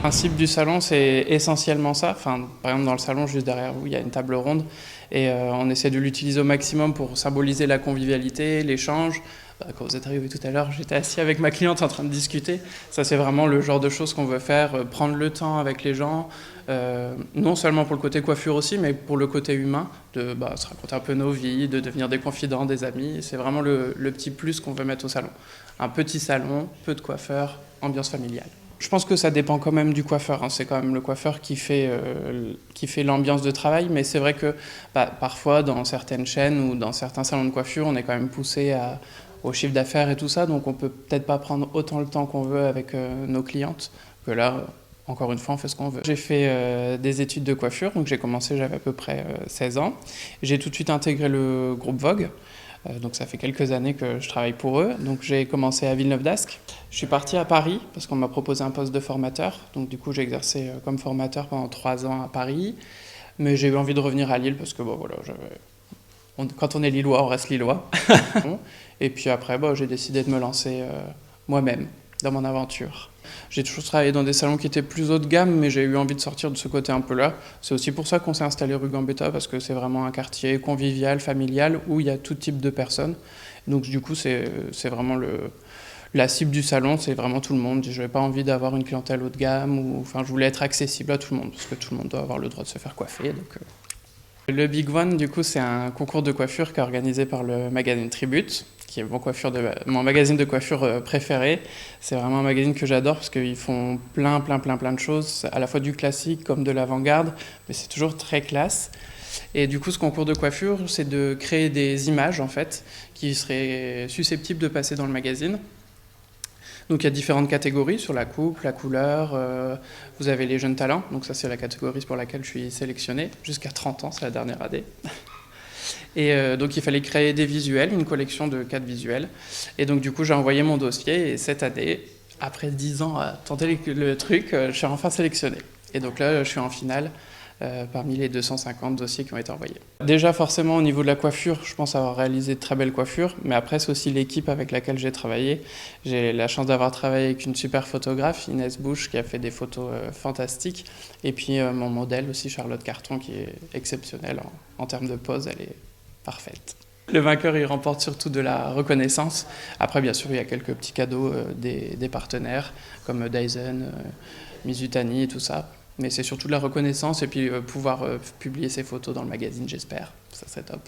principe du salon, c'est essentiellement ça. Enfin, par exemple, dans le salon, juste derrière vous, il y a une table ronde et on essaie de l'utiliser au maximum pour symboliser la convivialité, l'échange. Quand vous êtes arrivé tout à l'heure, j'étais assis avec ma cliente en train de discuter. Ça, c'est vraiment le genre de choses qu'on veut faire, prendre le temps avec les gens, non seulement pour le côté coiffure aussi, mais pour le côté humain, de se raconter un peu nos vies, de devenir des confidents, des amis. C'est vraiment le petit plus qu'on veut mettre au salon. Un petit salon, peu de coiffeurs, ambiance familiale. Je pense que ça dépend quand même du coiffeur, hein. C'est quand même le coiffeur qui fait l'ambiance de travail, mais c'est vrai que parfois dans certaines chaînes ou dans certains salons de coiffure, on est quand même poussé au chiffre d'affaires et tout ça, donc on peut peut-être pas prendre autant le temps qu'on veut avec nos clientes, que là, encore une fois, on fait ce qu'on veut. J'ai fait des études de coiffure, donc j'ai commencé, j'avais à peu près 16 ans. J'ai tout de suite intégré le groupe Vogue. Donc ça fait quelques années que je travaille pour eux. Donc j'ai commencé à Villeneuve-d'Ascq. Je suis parti à Paris parce qu'on m'a proposé un poste de formateur. Donc du coup j'ai exercé comme formateur pendant 3 ans à Paris. Mais j'ai eu envie de revenir à Lille parce que quand on est lillois, on reste lillois. Et puis après, j'ai décidé de me lancer moi-même dans mon aventure. J'ai toujours travaillé dans des salons qui étaient plus haut de gamme, mais j'ai eu envie de sortir de ce côté un peu là. C'est aussi pour ça qu'on s'est installé rue Gambetta, parce que c'est vraiment un quartier convivial, familial, où il y a tout type de personnes. Donc du coup, c'est vraiment la cible du salon, c'est vraiment tout le monde. Je n'avais pas envie d'avoir une clientèle haut de gamme, je voulais être accessible à tout le monde, parce que tout le monde doit avoir le droit de se faire coiffer. Le Big One, du coup, c'est un concours de coiffure qui est organisé par le magazine Tribute, qui est mon magazine de coiffure préféré. C'est vraiment un magazine que j'adore parce qu'ils font plein de choses, à la fois du classique comme de l'avant-garde, mais c'est toujours très classe. Et du coup, ce concours de coiffure, c'est de créer des images, en fait, qui seraient susceptibles de passer dans le magazine. Donc il y a différentes catégories sur la coupe, la couleur, vous avez les jeunes talents, donc ça c'est la catégorie pour laquelle je suis sélectionné, jusqu'à 30 ans, c'est la dernière année. Et donc il fallait créer des visuels, une collection de 4 visuels. Et donc du coup j'ai envoyé mon dossier et cette année, après 10 ans à tenter le truc, je suis enfin sélectionné. Et donc là je suis en finale parmi les 250 dossiers qui ont été envoyés. Déjà forcément au niveau de la coiffure, je pense avoir réalisé de très belles coiffures, mais après c'est aussi l'équipe avec laquelle j'ai travaillé. J'ai la chance d'avoir travaillé avec une super photographe, Inès Bouche, qui a fait des photos fantastiques, et puis mon modèle aussi, Charlotte Carton, qui est exceptionnelle en termes de pose, elle est parfaite. Le vainqueur, il remporte surtout de la reconnaissance. Après, bien sûr, il y a quelques petits cadeaux des partenaires, comme Dyson, Mizutani et tout ça. Mais c'est surtout de la reconnaissance et puis pouvoir publier ses photos dans le magazine, j'espère. Ça serait top.